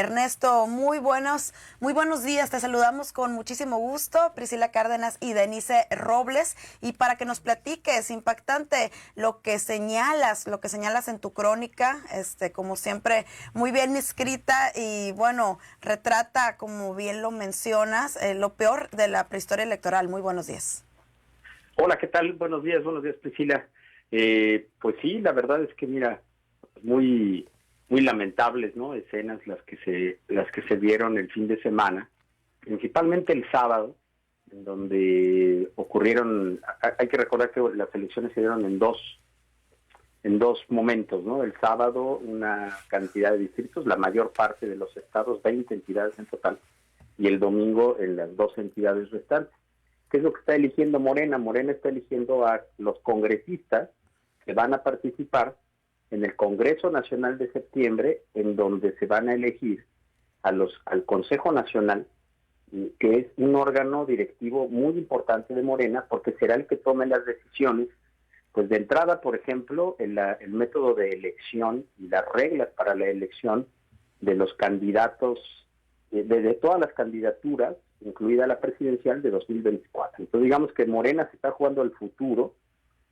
Ernesto, muy buenos días. Te saludamos con muchísimo gusto, Priscila Cárdenas y Denise Robles, y para que nos platiques, impactante lo que señalas en tu crónica, como siempre, muy bien escrita y bueno, retrata, como bien lo mencionas, lo peor de la prehistoria electoral. Muy buenos días. Hola, ¿qué tal? Buenos días, Priscila. Pues sí, la verdad es que mira, muy lamentables, ¿no? Escenas las que se vieron el fin de semana, principalmente el sábado, en donde ocurrieron. Hay que recordar que las elecciones se dieron en dos momentos, ¿no? El sábado una cantidad de distritos, la mayor parte de los estados, 20 entidades en total, y el domingo en las dos entidades restantes. ¿Qué es lo que está eligiendo Morena? Morena está eligiendo a los congresistas que van a participar en el Congreso Nacional de septiembre, en donde se van a elegir al Consejo Nacional, que es un órgano directivo muy importante de Morena, porque será el que tome las decisiones, pues de entrada, por ejemplo, el método de elección y las reglas para la elección de los candidatos, de todas las candidaturas, incluida la presidencial de 2024. Entonces digamos que Morena se está jugando el futuro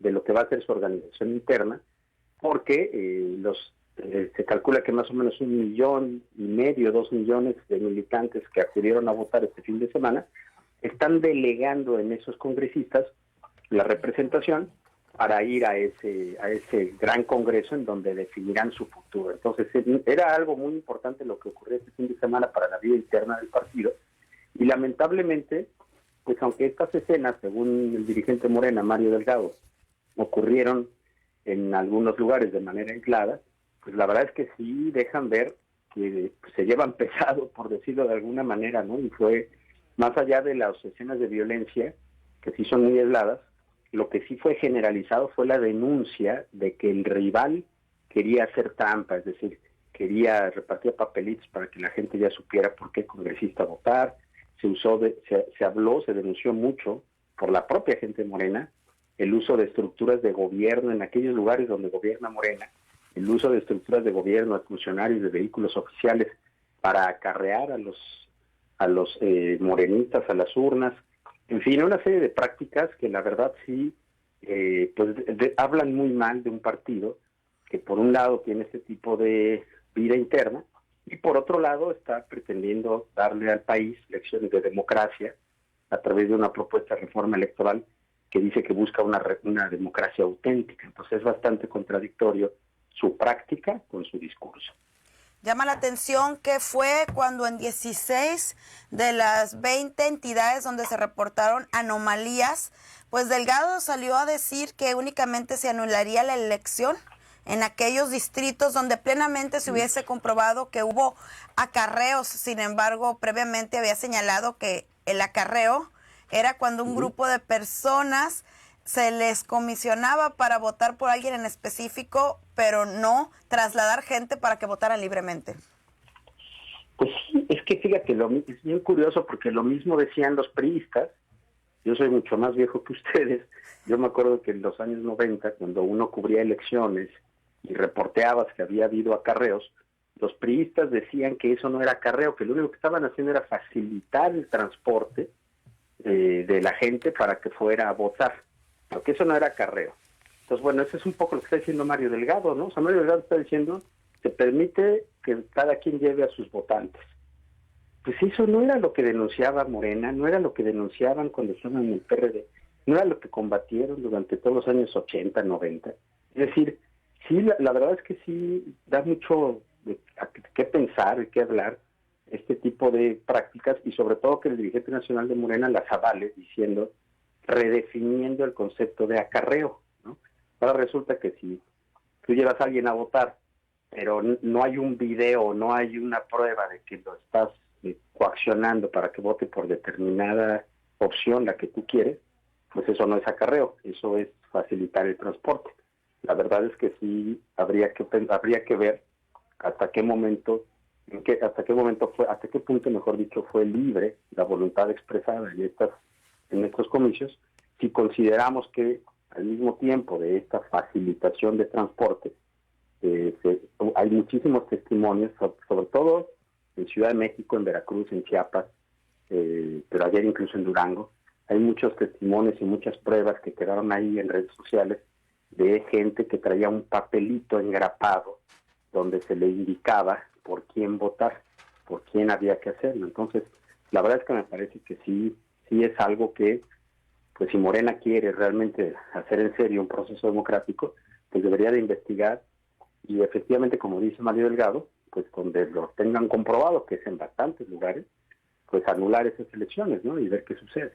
de lo que va a ser su organización interna, porque se calcula que más o menos 1,5 millones, 2 millones de militantes que acudieron a votar este fin de semana están delegando en esos congresistas la representación para ir a ese gran congreso en donde definirán su futuro. Entonces era algo muy importante lo que ocurrió este fin de semana para la vida interna del partido, y lamentablemente, pues aunque estas escenas, según el dirigente Morena, Mario Delgado, ocurrieron en algunos lugares de manera aislada, pues la verdad es que sí dejan ver que se llevan pesado, por decirlo de alguna manera, ¿no? Y fue más allá de las escenas de violencia, que sí son muy aisladas, lo que sí fue generalizado fue la denuncia de que el rival quería hacer trampa, es decir, repartir papelitos para que la gente ya supiera por qué congresista votar. Se denunció mucho por la propia gente morena el uso de estructuras de gobierno en aquellos lugares donde gobierna Morena, el uso de estructuras de gobierno, de funcionarios, de vehículos oficiales para acarrear a los morenistas a las urnas. En fin, una serie de prácticas que la verdad sí hablan muy mal de un partido que por un lado tiene este tipo de vida interna y por otro lado está pretendiendo darle al país lecciones de democracia a través de una propuesta de reforma electoral que dice que busca una democracia auténtica. Entonces es bastante contradictorio su práctica con su discurso. Llama la atención que fue cuando en 16 de las 20 entidades donde se reportaron anomalías, pues Delgado salió a decir que únicamente se anularía la elección en aquellos distritos donde plenamente se hubiese comprobado que hubo acarreos. Sin embargo, previamente había señalado que el acarreo era cuando un grupo de personas se les comisionaba para votar por alguien en específico, pero no trasladar gente para que votaran libremente. Pues sí, es que fíjate, es bien curioso porque lo mismo decían los priistas. Yo soy mucho más viejo que ustedes. Yo me acuerdo que en los años 90, cuando uno cubría elecciones y reporteabas que había habido acarreos, los priistas decían que eso no era acarreo, que lo único que estaban haciendo era facilitar el transporte de la gente para que fuera a votar, porque eso no era acarreo. Entonces, bueno, eso es un poco lo que está diciendo Mario Delgado, ¿no? O sea, Mario Delgado está diciendo, se permite que cada quien lleve a sus votantes. Pues eso no era lo que denunciaba Morena, no era lo que denunciaban cuando estaban en el PRD, no era lo que combatieron durante todos los años 80, 90. Es decir, sí, la verdad es que sí da mucho de qué pensar, de qué hablar, este tipo de prácticas, y sobre todo que el dirigente nacional de Morena las avale diciendo, redefiniendo el concepto de acarreo, ¿no? Ahora resulta que si tú llevas a alguien a votar, pero no hay un video, no hay una prueba de que lo estás coaccionando para que vote por determinada opción, la que tú quieres, pues eso no es acarreo, eso es facilitar el transporte. La verdad es que sí habría que ver hasta qué punto, mejor dicho, fue libre la voluntad expresada en estos comicios, si consideramos que al mismo tiempo de esta facilitación de transporte hay muchísimos testimonios, sobre todo en Ciudad de México, en Veracruz, en Chiapas, pero ayer incluso en Durango. Hay muchos testimonios y muchas pruebas que quedaron ahí en redes sociales de gente que traía un papelito engrapado donde se le indicaba por quién votar, por quién había que hacerlo. Entonces, la verdad es que me parece que sí es algo que, pues si Morena quiere realmente hacer en serio un proceso democrático, pues debería de investigar y efectivamente, como dice Mario Delgado, pues donde lo tengan comprobado, que es en bastantes lugares, pues anular esas elecciones, ¿no? Y ver qué sucede.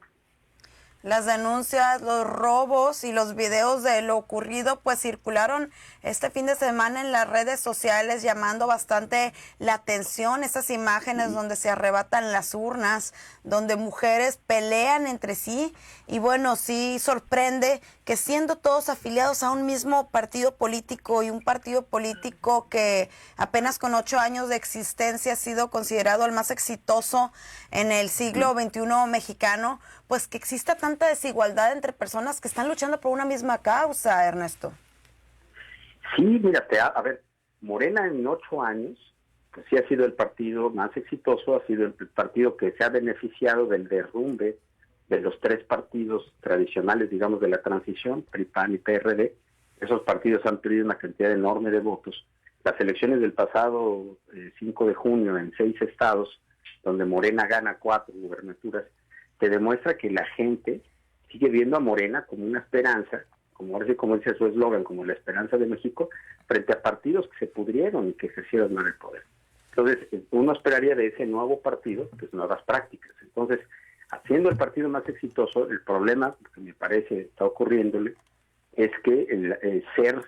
Las denuncias, los robos y los videos de lo ocurrido pues circularon este fin de semana en las redes sociales, llamando bastante la atención. Estas imágenes donde se arrebatan las urnas, donde mujeres pelean entre sí, y bueno, sí sorprende que siendo todos afiliados a un mismo partido político, y un partido político que apenas con 8 años de existencia ha sido considerado el más exitoso en el siglo XXI mexicano, pues que exista tanta desigualdad entre personas que están luchando por una misma causa, Ernesto. Sí, mírate, a ver, Morena en 8 años, pues sí ha sido el partido más exitoso, ha sido el partido que se ha beneficiado del derrumbe de los 3 partidos tradicionales, digamos, de la transición, PRI, PAN y PRD. Esos partidos han perdido una cantidad enorme de votos. Las elecciones del pasado 5 de junio en 6 estados, donde Morena gana 4 gubernaturas, te demuestra que la gente sigue viendo a Morena como una esperanza, como dice su eslogan, como la esperanza de México, frente a partidos que se pudrieron y que ejercieron mal el poder. Entonces, uno esperaría de ese nuevo partido, pues nuevas prácticas. Entonces, haciendo el partido más exitoso, el problema que me parece está ocurriéndole es que el ser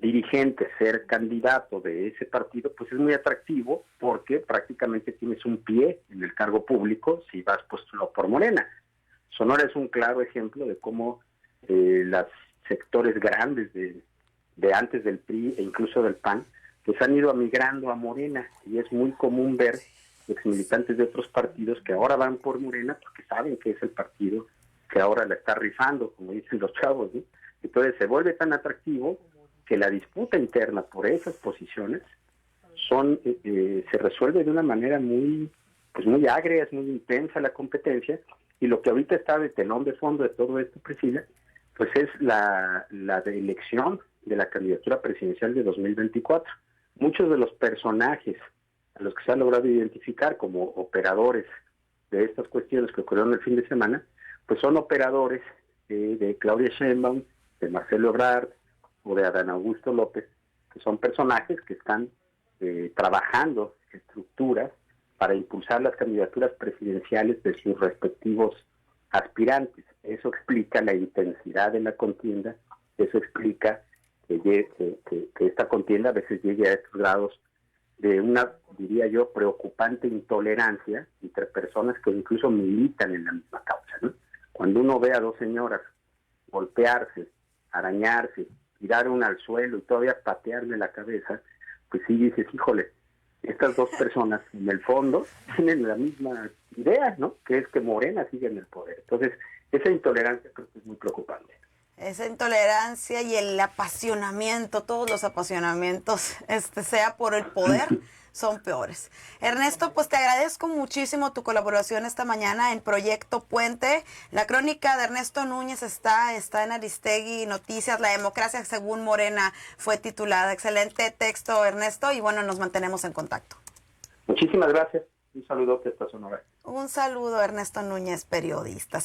dirigente, ser candidato de ese partido, pues es muy atractivo porque prácticamente tienes un pie en el cargo público si vas postulado por Morena. Sonora es un claro ejemplo de cómo los sectores grandes de antes del PRI e incluso del PAN, pues han ido migrando a Morena, y es muy común ver exmilitantes de otros partidos que ahora van por Morena porque saben que es el partido que ahora la está rifando, como dicen los chavos, ¿no? Entonces se vuelve tan atractivo que la disputa interna por esas posiciones se resuelve de una manera muy agria, es muy intensa la competencia, y lo que ahorita está de telón de fondo de todo esto, Priscila, pues es la elección de la candidatura presidencial de 2024. Muchos de los personajes a los que se ha logrado identificar como operadores de estas cuestiones que ocurrieron el fin de semana, pues son operadores de Claudia Sheinbaum, de Marcelo Ebrard o de Adán Augusto López, que son personajes que están trabajando estructuras para impulsar las candidaturas presidenciales de sus respectivos aspirantes. Eso explica la intensidad de la contienda, eso explica que esta contienda a veces llegue a estos grados de una, diría yo, preocupante intolerancia entre personas que incluso militan en la misma causa, ¿no? Cuando uno ve a 2 señoras golpearse, arañarse, tirar una al suelo y todavía patearle la cabeza, pues sí dices, híjole, estas 2 personas en el fondo tienen la misma idea, ¿no? Que es que Morena sigue en el poder. Entonces, esa intolerancia creo que es muy preocupante. Esa intolerancia y el apasionamiento, todos los apasionamientos, sea por el poder, son peores. Ernesto, pues te agradezco muchísimo tu colaboración esta mañana en Proyecto Puente. La crónica de Ernesto Núñez está en Aristegui Noticias, La democracia según Morena fue titulada. Excelente texto, Ernesto, y bueno, nos mantenemos en contacto. Muchísimas gracias. Un saludo hasta Sonora. Un saludo, Ernesto Núñez, periodista.